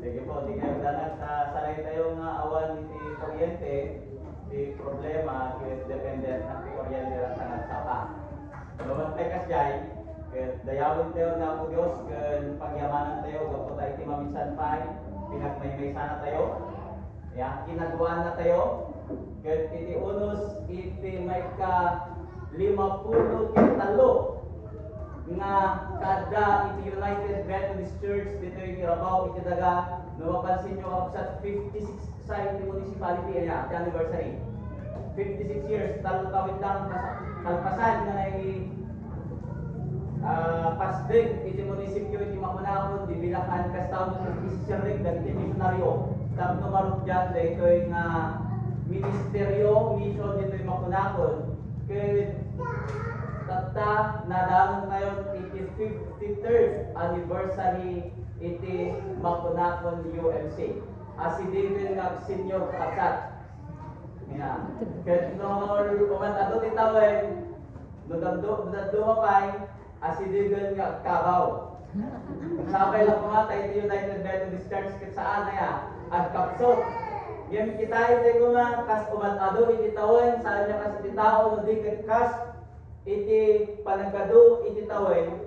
Sige po, di kayo dalat sa saray tayo nga awan iti kuryente, di problema, kaya dependent ng kuryente at tangat sapa. Lumantay kas jay, kaya dayawin tayo na po Diyos, kaya pagyamanan tayo, gapo tayo iti maminsan pa'y, pinagmaymay sana tayo, ya, kinaduan na tayo, kaya iti unos, iti may ka 50 kitalo, nga kada iti United Methodist Church dito yung Kirabaw, iti daga, napapansin nyo ako sa 56 sa iti municipality, ati anniversary. 56 years, talo kawit lang kalpasan na ay pasdig iti munisipyo iti Makunakon, di bilakan kastawon iti sisirik, iti misyonaryo. Tapos numarot dyan, dito yung ministeryo, mission dito yung Makunakon. Kaya tata nadamon ngayon iti 53rd anniversary iti Makunakon UMC. Asi David nga senior kapsat. Yeah. Kaya no kumantado titawin, no daddo mapay, asi David nga kabaw. Sabay lang pumatay iti United Methodist Church ket saan na ya at kapsot. Yan kita iti kuma kas kumantado iti tawin saan niya kas iti tao no di kas iti panagkado iti tawin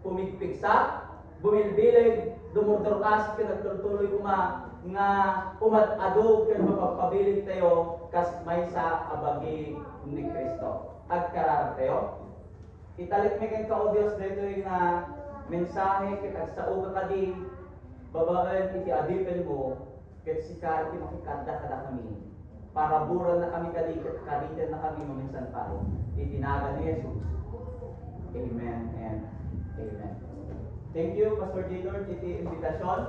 pumigpigsa bumilbilig dumudurkas ken nagtuloy kuma nga umat-ado ken mapapabilig tayo kas maysa abagi ni Kristo agkarar tayo italit mi ken kao Dios daytoy nga mensahe ket agsauga kadi babaen iti adipen mo ket sika iti makikadda kada kami para buran na kami kadi kaditen na kami maminsan pa itinaga ni Jesus. Amen and amen. Thank you, Pastor J. Lord, iti invitasyon.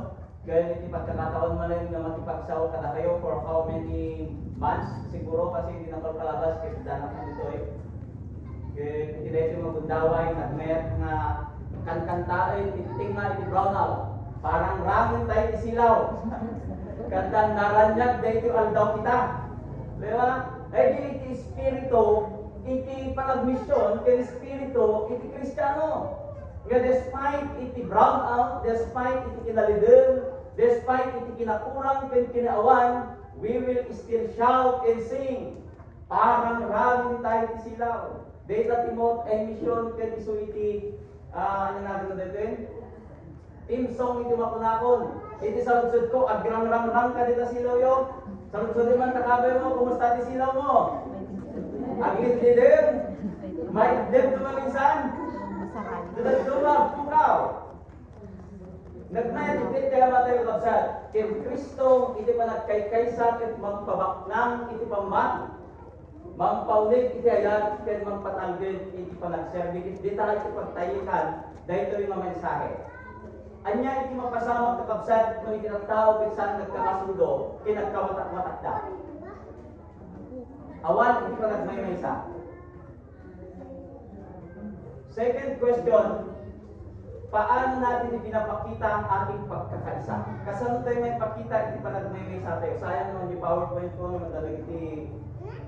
Gaya iti pagkakataon mo rin na makipagsaw kada kayo for how many months? Siguro kasi hindi na palabas kasi danak mo dito eh. Kaya iti dahil yung magundaway, nagmayat nga kankantain, iti tingma, iti brownout. Parang ramen tayo iti silaw. Kantang naranyag dahil iti aldaw kita. Diba? Eh iti espiritu, iti panagmisyon, iti espiritu, iti Kristiyano. Nga despite iti brown out, despite iti kinalidin, despite iti kinakurang, ken kinaawan, we will still shout and sing. Parang ramin tayo iti silaw. Data timot ay mission ken isu iti ano natin natin? Team song iti Makunakon. Iti saludsod ko, agrang-rang-rang ka dito silaw yo. Saludsod man takabay mo, kumusta iti silaw mo? Aglit-lidir. May idlip tumaminsan. Dudad-dumag, pukaw. Nagmayat iti kaya matay kapsat. Kaya Kristo, iti panagkaykaysa, ket magpabaknang, iti pamat. Mampaulig iti ayat, ket magpatanggid, iti panagserbi. Iti talag iti pagtayikan, dahil ito yung mensahe. Anya iti mapasamang kakabsat, no iti tao, ket saan nagkakasundo, kinagkawatak-watak da. Awan, iti panagmaymaysa. Second question, paano natin ipinapakita ang ating pagkakaisa? Kasano tayo may pakita, iti panagmaymaysa tayo. Sayang naman yung PowerPoint ko, madalag iti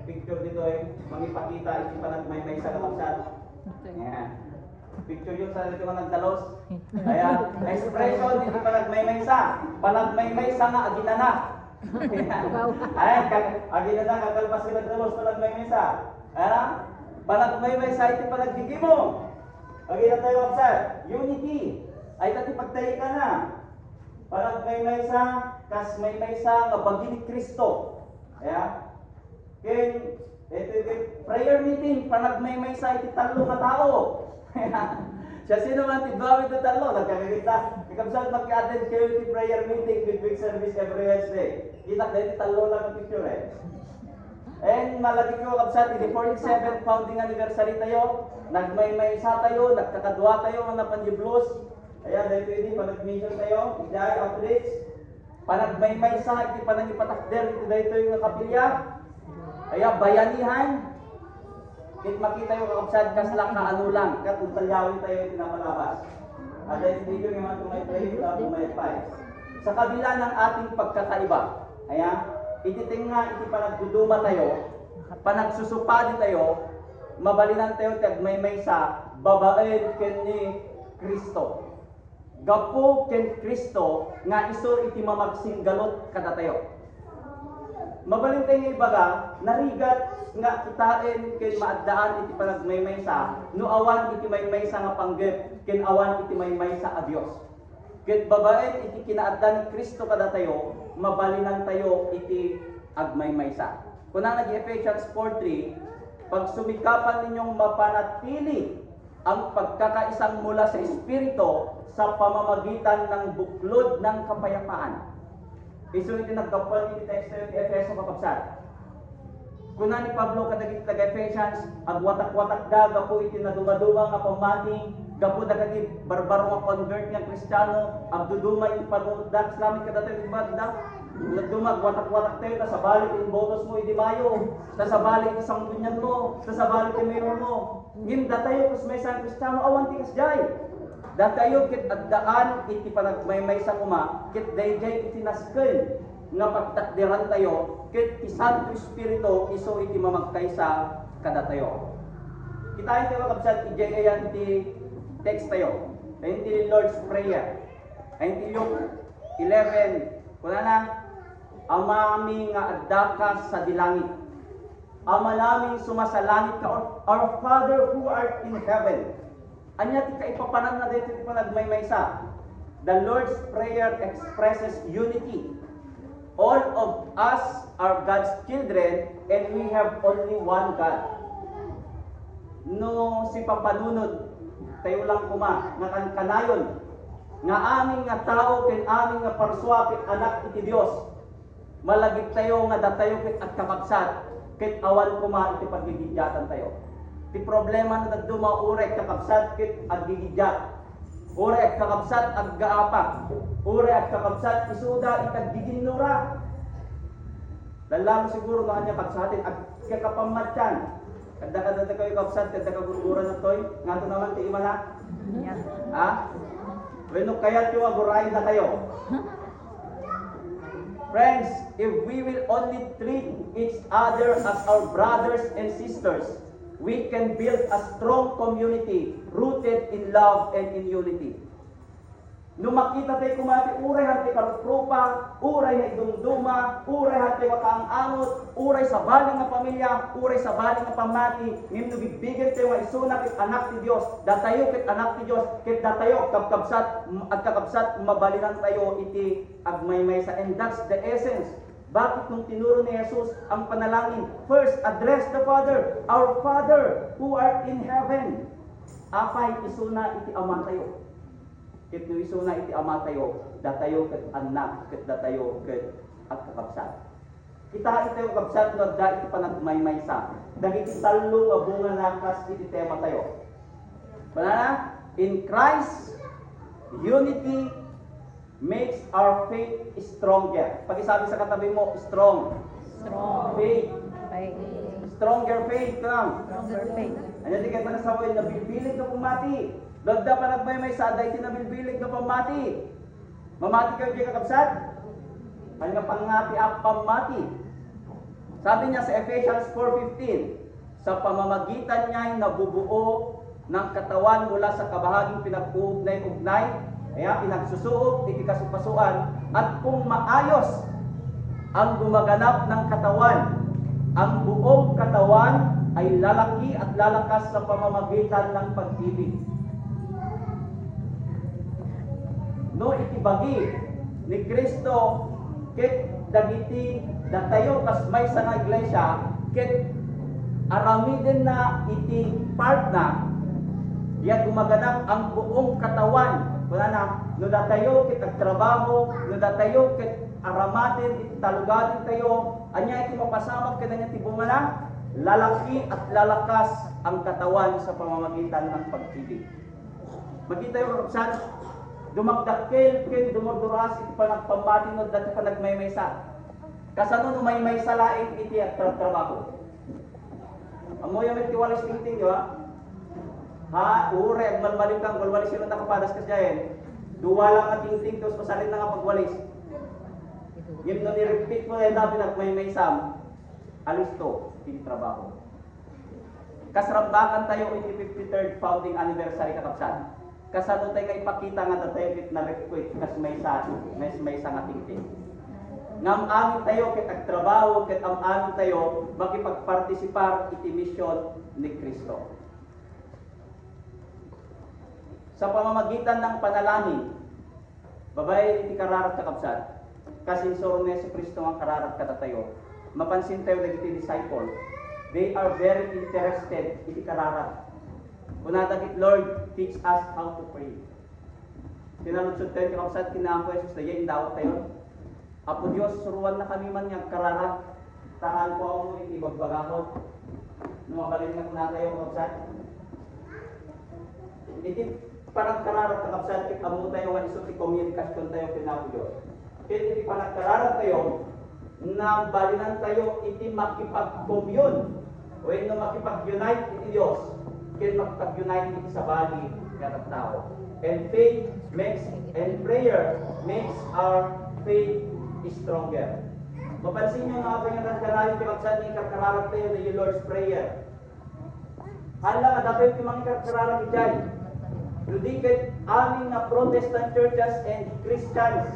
picture dito eh, mangipakita, iti panagmaymaysa kakabsat. Yan. Picture yun sa dito ka nagdalos. Kaya, expression, iti panagmaymaysa. Panagmaymaysa nga, aginana. Ay, aginana, kagalpas ka nagdalos, panagmaymaysa. Panagmaymaysa, iti panagdigimo. Agina tayo kapsat, unity. Ay tati pagtayi ka na. Panagmaymaysa, kas maymaysa, nga bagi ni Kristo. Kaya, ken, ito prayer meeting, panagmaymaysa, iti talo nga tao. Siya sino man tibawid na talo, nagkakita. Ikabsat mag-attend kayo iti prayer meeting, midweek service every Wednesday. Kita dahil talo lang ang picture eh. And malagi ko kapsat, iti 47th founding anniversary tayo. Nagmaymaysa tayo, nagkakadwa tayo, mga panjiblos. Ayan, dahil hindi, panag-mission tayo, ijay, outreach. Panagmaymaysa, iti panangipatakder, iti dahil yung kapilya. Ayan, bayanihan. Kit makita yung kakabsad, kas lang na ano lang, kat utalyawin tayo yung pinapalabas. At dahil hindi yung mga tumay-play, tumay-pay. Sa kabila ng ating pagkakaiba, ayan, ititing nga, iti panagduduma tayo, panagsusupadi tayo, mabalinan tayo, tag maymaysa, babaen ken ni Kristo. gapo ken Kristo nga iso iti mamagsinggalot kadatayo. Mabalintay nga ibaga, narigat nga kitaen ken maaddaan iti panagmaymaysa, no awan iti maymaysa nga panggep, ken awan iti maymaysa a Dios. Ket babaen iti kinaadda ni Kristo kadatayo, mabalinan tayo iti agmaymaysa. Kunang nag-Ephesians 4:3, pag sumikapan ninyong mapanatili ang pagkakaisang mula sa Espiritu sa pamamagitan ng buklod ng kapayapaan. Iso iti nagkapal iti teksto iti Efeso kapapsat. Kuna ni Pablo kadagiti taga-Ephesians, agwatak-watak da gapo iti naduma-duma nga pamati, gapo dagiti barbaro nga convert nga Kristiyano, agduduma iti panunod Islamic kadatayo iti bagda. Nagduma watak-watak tayo, tasabalik yung botos mo iti mayo, tasabalik yung sanggunyan mo, tasabalik yung mayor mo. Ngim datayo kus may isang Kristiyano awan ti kasjay. Datayo kit addaan iti panagmaymay sa kuma, kit dayjay iti nasken nga pagtakdiran tayo, kit ti Santo Espiritu iso iti mamagkaysa kadatayo. Kitain tayo kapsat iti ayan ti text tayo. Ayan ti Lord's Prayer. Ayan ti Luke 11. Kuna na, Ama aming nga adda ka sa dilangit. Ama naming sumasalangit ka, our Father who art in heaven. Anya ti kaipapanan na dito ti panagmaymaysa. The Lord's Prayer expresses unity. All of us are God's children and we have only one God. No si papanunod tayo lang kuma nga kanayon nga aming nga tao ken aming nga parswa ket anak iti Dios. Malagip tayo nga datayo ket at kakabsat ket awan kuma iti paggigidyatan tayo. Ti problema na nagduma urek kakabsat ket aggigidyat. Urek kakabsat aggaapak. Urek kakabsat isuda ikaggiginnura. Dalam siguro nga anya kabsatin agkakapamatyan. Kadda-kadda kayo kabsat kadda kagurguran na toy ngato naman ti imana. Ha? Bueno, kaya tiyo agurahin na kayo. Friends, if we will only treat each other as our brothers and sisters, we can build a strong community rooted in love and in unity. Nung makita tayo kumati, uray hati karuprupa, uray na idumduma, uray hati wakaang-angot, uray sa baling nga pamilya, uray sa baling nga pamati, ngim bigbigan tayo nga isuna kit anak ti Dios, datayo kit anak ti Dios, kit datayo kabkabsat at kakabsat mabalinan tayo iti agmaymaysa. And that's the essence. Bakit nung tinuro ni Jesus ang panalangin? First, address the Father, our Father who art in heaven. Apay isuna iti ama tayo. Kit no isuna iti ama tayo, datayo ket anak, ket datayo ket at kakabsat. Kita iti kakabsat no da iti panagmaymaysa. Dagiti tallo nga bunga nakas iti tema tayo. Banana, in Christ, unity makes our faith stronger. Pag-isabi sa katabi mo, strong. Faith. Stronger faith lang. Stronger faith. Ano di kayo nasabi na bibilig na pumati. Dagda pa nagmay sa day tinabilbilig na pamati. Mamati kayo di kakabsat? Ano nga pangati ang pamati? Sabi niya sa Ephesians 4:15, sa pamamagitan niya ay nabubuo ng katawan mula sa kabahaging pinag-uugnay-ugnay, kaya pinagsusuot, ikikasupasuan, at kung maayos ang gumaganap ng katawan, ang buong katawan ay lalaki at lalakas sa pamamagitan ng pag-ibig. No itibagi ni Kristo ket dagiti datayo kas may sa nga iglesia ket aramiden na iti part na ya gumaganap ang buong katawan. Wala na no datayo ket agtrabaho, no datayo ket aramaten iti talugaden tayo, anya iti mapasamag kananya ti bumala, lalaki at lalakas ang katawan sa pamamagitan ng pag-ibig. Magkita yung kapsan, dumagdakkel ken dumurduras iti panagpamati no dati panagmaymaysa. Kasano no maymaysa laing iti at trabaho. Amo yung iti walis tingting yo ha, ure ag malmalim kang walwalis yung nakapadas kas jayen. Duwa lang ang tingting tos pasalin na nga pagwalis. Ngim no ni-repeat mo na dapat nagmaymaysam, alis to iti trabaho. Kasrambakan tayo iti 53rd founding anniversary kakapsan. kasano tayo nga ipakita nga tayo na request kas may sa nga tingting. Ngam amin tayo ket agtrabaho ket am amin tayo makipagpartisipar iti misyon ni Kristo. Sa pamamagitan ng panalangin, babay iti kararat kakabsat, kasinsuro ni Yesu Kristo ang kararat katatayo. Mapansin tayo dagiti disciple, they are very interested iti kararat. Kunadagit Lord, teach us how to pray. Sinaludsod tayo kakabsat kinaampo Jesus na yan dawat tayo. Apo Diyos, suruan na kami man yung kararat. Tahan po ako iti bagbagakot. Numabalin na kuna tayo kakabsat. Iti parang kararat kakabsat, kit amo tayo nga iso ti komunikasyon tayo kinapo Diyos. Kit iti parang kararat tayo, na balinan tayo iti makipag-commune. When no makipag-unite iti Diyos, kit makipag-unite iti sa bali ng tao. And faith makes, and prayer makes our faith stronger. Mapansin nyo nga ito yung nagkarayo pinagsan ni kakararat tayo na yung Lord's Prayer. Hala, dapat yung mga kakararat dyan. Ludikit amin na Protestant churches and Christians.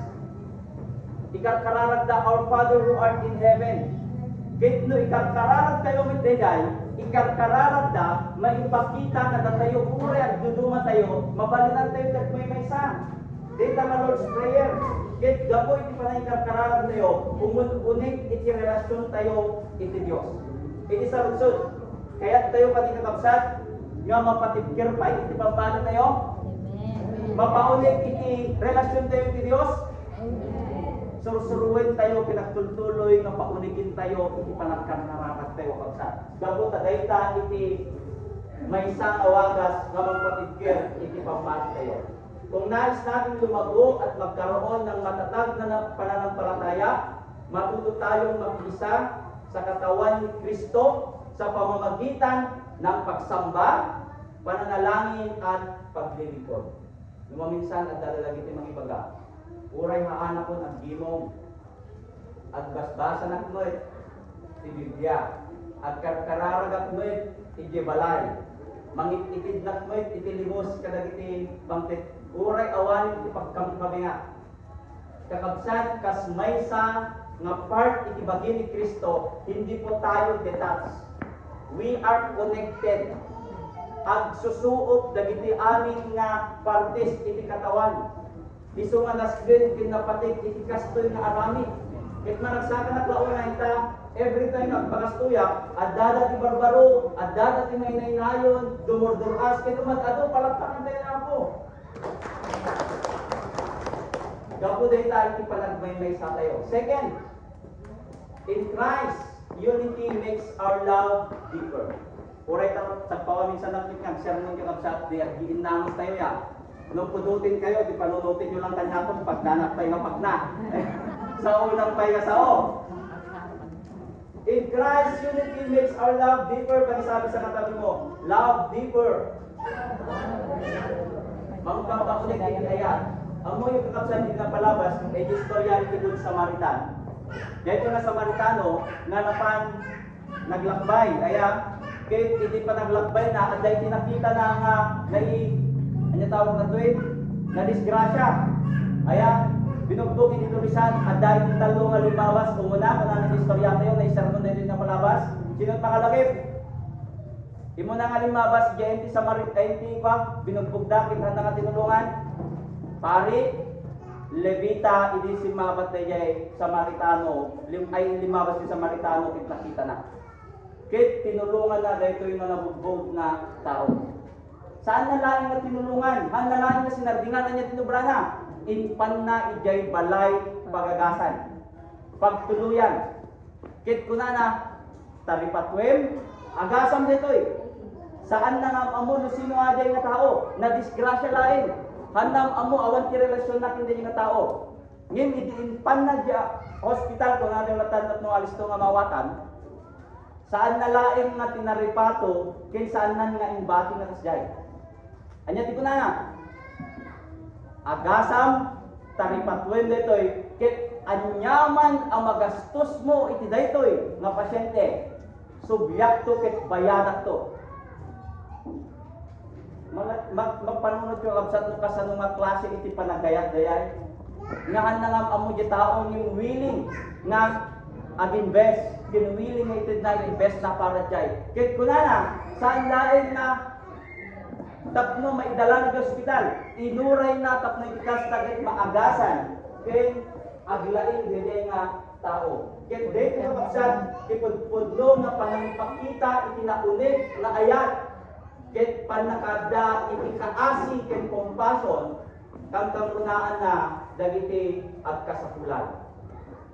Ikakararat da our Father who art in heaven. Kit no ikakararat kayo mit dayay, ikakararat da maipakita na tayo ure at duduma tayo, mabalinan tayo kat may sa. Dita nga Lord's Prayer. Kit gapoy iti panay ikakararat tayo, unik iti relasyon tayo iti Diyos. Iti sa lutsod. Kaya tayo pati kakabsat, nga mapatipkir pa iti pampano tayo. Mapaunik iti relasyon tayo iti Diyos. Surusuruin tayo, pinagtultuloy, nga paunikin tayo, iti panagkanararat tayo kakabsat. Gabo tadayta iti may isang awagas nga magpatipkir iti pampano tayo. Kung nais natin lumago at magkaroon ng matatag na pananampalataya, matuto tayong mag-isa sa katawan ni Kristo sa pamamagitan ng pagsamba, pananalangin at paglilingkod. Lumaminsan at dalalagit yung mga ibaga. Uray haana ko ng gimong at basbasan at mo't ti Biblia at kararagat mo't ti balay. Mangititid na mo't itilimos kadagiti bangtit. Uray awanin iti pagkamkabinga. Kakabsat kas maysa nga part iti bagi ni Kristo, hindi po tayo detached. We are connected. Ag susuot dagiti amin nga partes iti katawan. Isu nga nasged kinapatik iti kastoy nga arami. Ket managsaka na klauna ita every time nagpagastuya, addada ti barbaro, addada ti maynaynayon, dumurduras ket umadado palakpakan tayo na po. Gapo day tayo iti panagmaymay sa tayo. Second, in Christ, unity makes our love deeper. Uray tayo, sagpawamin sa nakikang sermon kakabsat, di agiin namos tayo ya. Nung pudutin kayo, di panunutin nyo lang kanyapon, pagdanak tayo nga pagna. Sa unang payo sa o. In Christ, unity makes our love deeper. Pag-sabi sa katabi mo, love deeper. Magkakakulit din kaya. Ang mo yung kakabsan din na palabas, may istorya rin doon sa Samaritan. Dito na Samaritano, nga napan naglakbay. Kaya, kahit hindi pa naglakbay na, at dahil tinakita na nga, ano tawag na ito na disgrasya. Kaya, binugbog initulisan, at dahil yung talo nga limawas, umuna, kung na istorya tayo, na isarnon na din na palabas, sino't makalagip. Imo na nga limabas, diyan sa Samaritan pa, binugbog dakit, handa nga tinulungan. Pari, Levita, hindi si mabat na jay Samaritano, ay limabas si Samaritano, nakita na. Kit, tinulungan na dahil ito yung nabugbog na tao. Saan na laing na tinulungan? Han na laing na sinardingan na niya tinubra na? Inpan na ijay balay pagagasan. Pagtuluyan. Kit ko na taripatwem, agasam dito Saan na nga amo no sino aday nga tao? Na disgrasya lain. Handam amo awan ti relasyon natin din nga tao. Ngin idiinpan na dia hospital kung ano matandot no alis to nga mawatan. Saan na lain nga tinaripato ken saan nan nga imbati nga kasjay. Anya ti kunana. Agasam taripatwen detoy ket anyaman ang magastos mo iti daytoy nga pasyente. Subyak to ket bayadak to. magpanunod yung kabsat no kasano nga klase iti panagdayat-dayay. Ngahan na nga amo di tao yung willing nga ag-invest, willing nga itid na invest na para jay. Kit kunana, saan lain na tapno maidala na hospital, inuray na tapno ikas tagit maagasan, ken aglain dinay nga tao. Kit dito nga kabsat, ipudpudlo nga panangipakita itinaunid nga ayat. Ket panakada iti kaasi ken compassion kang runaan na dagiti at kasapulan.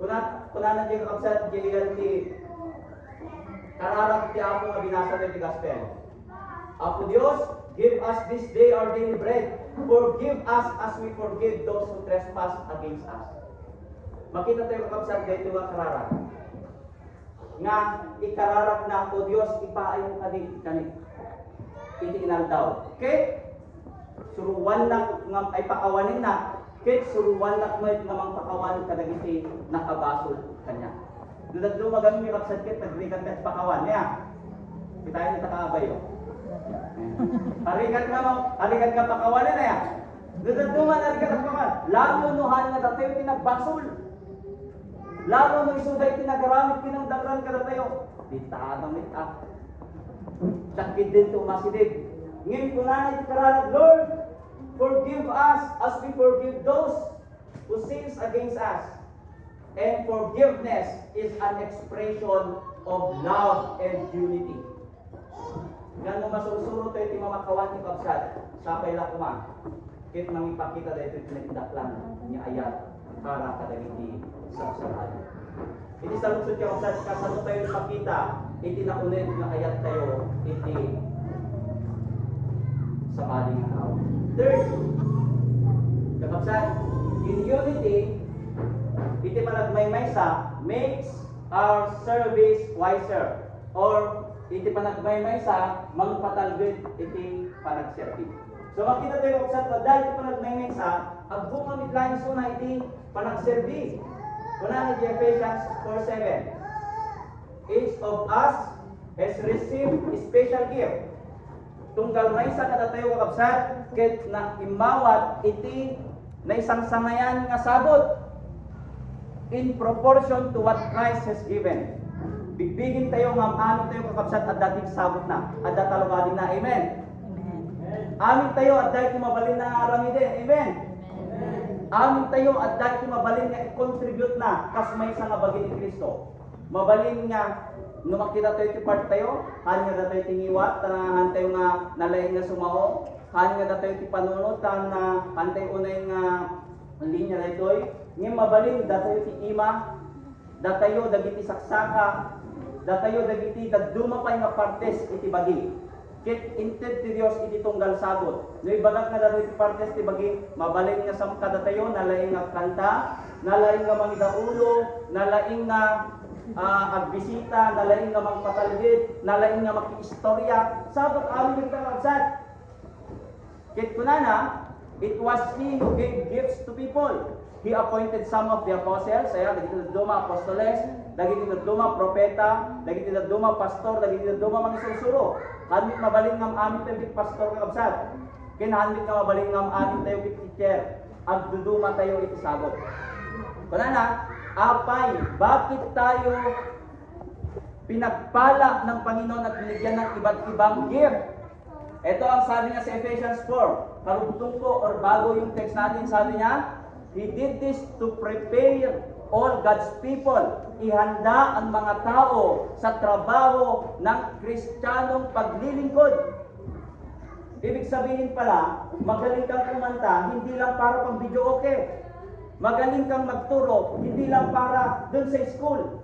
Kuna di kakabsat ti kararag ti Apo nga binasa ti gospel. Apo Dios, give us this day our daily bread. Forgive us as we forgive those who trespass against us. Makita tayo kakabsat dito nga kararag. Nga ikararag na Apo Dios ipaayon kani iti inaldaw. Okay? Suruan na nga ay pakawanin na. Kit suruan na nga mang pakawanin kadagiti nakabasol kanya. Dudad magami mi kapsat kit nagrikan kat pakawan niya. Kita ni takaabay yo. Harikan ka pakawanin na ya. Dudad harikan pakawan. Lalo nuhan nga datayo tinagbasol. Lalo no isuday tinagaramit kinangdagran ka datayo. Bitanang mitak. Sakit din to masidid. Ngayon ko na ikararag, Lord, forgive us as we forgive those who sins against us. And forgiveness is an expression of love and unity. Ganun masurusuro tayo ti mamakawan ni Kabsat. Sapay lang kuma. Kit mangipakita dahil ito'y pinagdaklan niya ayat para kadagiti sa usahan. Iti sa luksod niya Kabsat, kasano tayo ipakita, iti naunid nga ayat tayo, iti sa paling tao. Third, kakabsat, in unity, iti panagmaymaysa makes our service wiser. Or, iti panagmaymaysa mangpatalgid iti panagserbi. So, makita tayo kakabsat, dahil iti panagmaymaysa, agbungamit lang suna iti panagserbi. Kuna ni Ephesians 4:7. Each of us has received a special gift. Tunggal may sa kadatayo kakabsat, ket na imawat iti na isang sanayan nga sabot in proportion to what Christ has given. Bigbigin tayo nga amin tayo kakabsat at dating sabot na, at datalungadin na, amen? Amin tayo at dahil kumabalin na arami din, amen? Amin tayo at dahil kumabalin nga i-contribute na kasmay sa nabagin ni Kristo. Mabalin nga no makita tayo ti part tayo, han nga tayo tingiwat, han tayo nga nalain nga sumao, han nga tayo ti panunot, han tayo unay nga linya na ito'y, ngayon mabalin, datayo ti ima, datayo dagiti saksaka, datayo dagiti dagdumapay nga partes iti bagi. Kit inted ti Dios iti tunggal sabot. No ibagat nga datayo ti partes ti bagi, mabalin nga samka datayo, nalain nga kanta, nalain nga mangidaulo, nalain nga agbisita, nalain nga magpatalgid, nalain nga makiistorya, sabot amin yung kakabsat. Kit kunana, it was He who gave gifts to people. He appointed some of the apostles, dagiti duma apostoles, dagiti duma propeta, dagiti duma pastor, dagiti duma mangisusuro. Handit mabalin ngam amin tayo bit pastor kakabsat. Kinhandit nga mabalin ngam amin tayo bit teacher. Agduduma tayo iti sabot. Kunana, apay, bakit tayo pinagpala ng Panginoon at binigyan ng iba't ibang gift? Ito ang sabi niya sa Ephesians 4. Karugtong ko or bago yung text natin, sabi niya, He did this to prepare all God's people. Ihanda ang mga tao sa trabaho ng Kristiyanong paglilingkod. Ibig sabihin pala, magaling kang kumanta, hindi lang para pang video okay. Magaling kang magturo, hindi lang para dun sa school.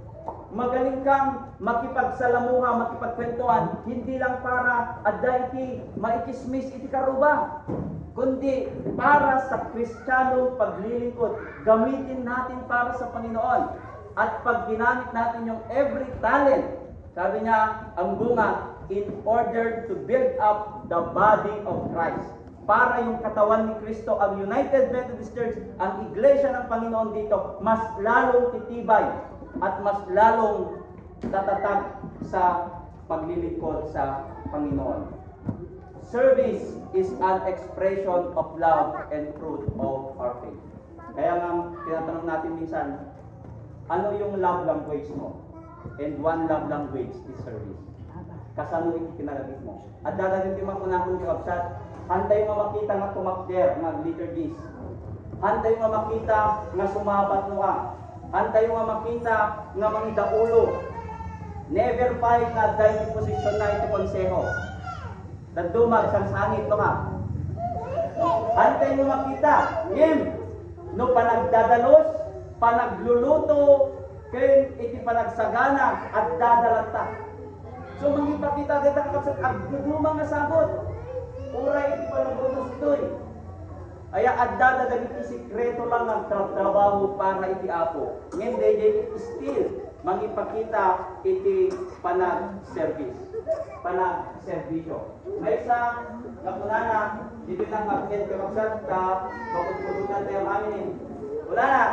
Magaling kang makipagsalamuha, makipagkwentuhan, hindi lang para adda iti maikismis iti karuba, kundi para sa Kristiyanong paglilingkod. Gamitin natin para sa Panginoon. At pag ginamit natin yung every talent, sabi niya, ang bunga, in order to build up the body of Christ. Para yung katawan ni Kristo, ang United Methodist Church, ang iglesia ng Panginoon dito, mas lalong titibay at mas lalong tatatag sa paglilingkod sa Panginoon. Service is an expression of love and fruit of our faith. Kaya nga, tinatanong natin minsan, ano yung love language mo? And one love language is service. Kasano yung kinalagit mo? At dadating din makunakon yung kapsat, hantay mo makita nga tumakder nga liturgies. Hantay mo makita nga sumabat mo ka. Hantay mo makita nga mangidaulo. Never find nga dahil posisyon na ito konseho. Nagdumag sang sangit no ka. Hantay mo makita, ngim, no panagdadalos, panagluluto, kaya iti panagsagana at dadalata. So mangipakita kita kapsat agdudumang nga sagot. Uray iti panaglutos ito'y. Aya adda dagiti sikreto lang ang trabaho para iti apo. Ngem dayjay still mangipakita iti panag-service. Panag-serbisyo. May isang kapunana dito nang magkit kapsat ta pagpupulutan tayo amin. Wala na.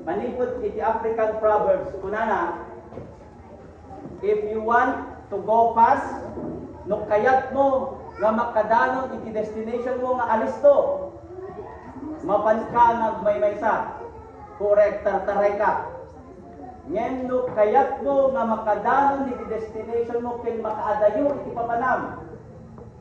Manipod iti African proverbs kunana. If you want to go fast, no kayat mo nga makadanon iti destination mo nga alisto. Mapan ka nagmaymaysa. Correct, tartaray ka. Ngem no kayat mo nga makadanon iti destination mo ken makaadayo iti papanam.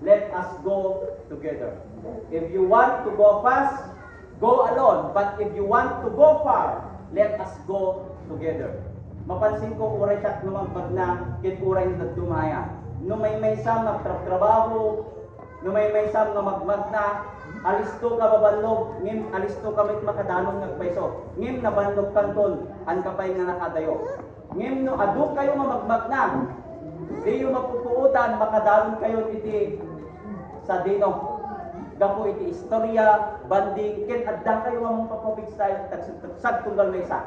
Let us go together. If you want to go fast, go alone. But if you want to go far, let us go together. Mapansin ko uray siya numagbag na ken uray nagdumaya. No may sam nagtrabaho, no may sam na magmag na, alisto ka babanlog, ngim alisto ka mit makadanon nagpaiso. Ngim nabanlog kanton, an kapay nga nakadayo. Ngim no adu kayo nga magmag na, di yung mapupuutan, makadanon kayo iti sa dino. Gapo iti istorya, banding, ken adda kayo nga mong papapig style, tagsag tunggal may isa.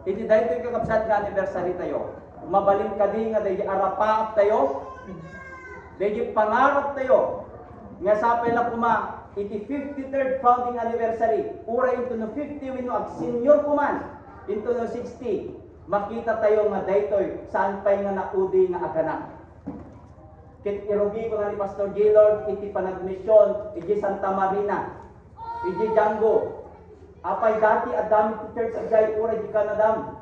Iti dahil ito'y kakapsat nga anniversary tayo. Mabaling ka di nga dahil arapaap tayo, dahil pangarap tayo, nga sapay na kuma, iti 53rd founding anniversary, ura into no 50 wino ag senior kuman, into no 60, makita tayo nga daytoy, saan pa'y nga naudi nga aganak. Kit irugi ko nga ni Pastor Gaylord, iti panagmisyon, iti Santa Marina, iti Django, apay dati adami ti church ajay ura di Canadam.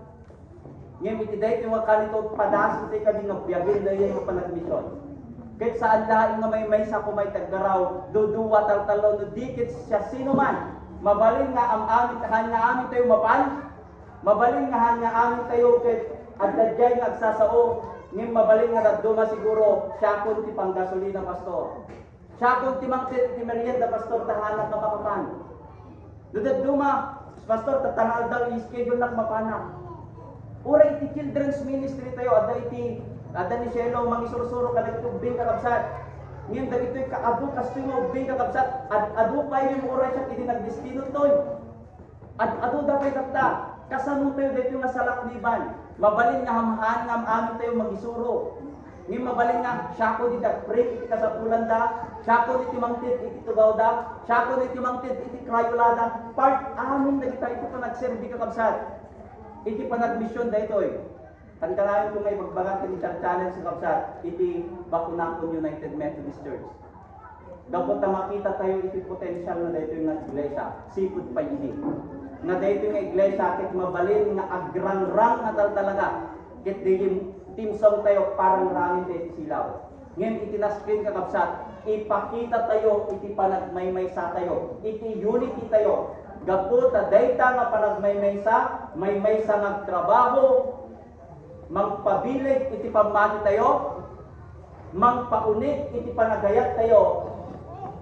Ngayon iti daytoy nga kanito padasin tayo kadi nga biyagin na yung panagmisyon. Kahit saan laing nga may sa kumay taggaraw, duduwa taltalo, no dikit siya sino man. Mabalin nga ang amin, nga amin tayo mapan. Mabalin nga amin tayo kahit adadjay nga agsasao. Ngayon mabalin nga daduma siguro, siya kun ti panggasolina pastor. Siya kun ti mangtit ti merienda pastor, tahanan nga makapan. Dudaduma, pastor, tatangal daw i-schedule lang mapana. Ura iti children's ministry tayo, ada ni Shelo mangisurusuro kada ito ubing kakabsat. Ngayon dagitoy kaadu kastoy mo ubing kakabsat. Adu pa yung oras siya kiti nagdestino toy. Adu dapay tapta. Kasano tayo dito nga salakliban. Mabalin nga hamahan nga amin tayo magisuro. Ngayon mabalin nga syako di break iti kasapulan da. Syako di timangtid iti tugaw da. Syako di timangtid iti krayolada. Part amin na kita ito pa nagserbi kakabsat. Iti panagmisyon da itoy. Kantanayon kung may magbangat ni challenge sa kapsat, iti Bakunakon United Methodist Church. Dapat na makita tayo iti potential na dito yung iglesia, sipod pa ini. Na dito yung iglesia, kit mabalin nga agrang-rang na talaga. Kit di team song tayo, parang rangin dito silaw. Ngayon iti na-screen ka kapsat, ipakita tayo, iti panagmaymaysa tayo, iti unity tayo. Gaputa, dayta nga panagmaymaysa, may maysa nagtrabaho, magpabilig iti pamati tayo, magpaunit iti panagayat tayo,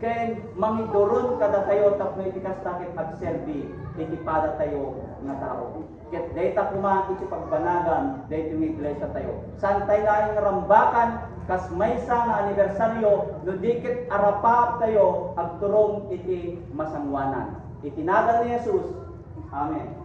ken mangidoron kada tayo tapno iti kastakit agserbi iti pada tayo nga tao. Ket dayta kuma iti pagbanagan dayto nga iglesia tayo. Santay laing rambakan kas maysa nga anibersaryo no dikit arapap tayo agturong iti masangwanan. Itinagan ni Jesus. Amen.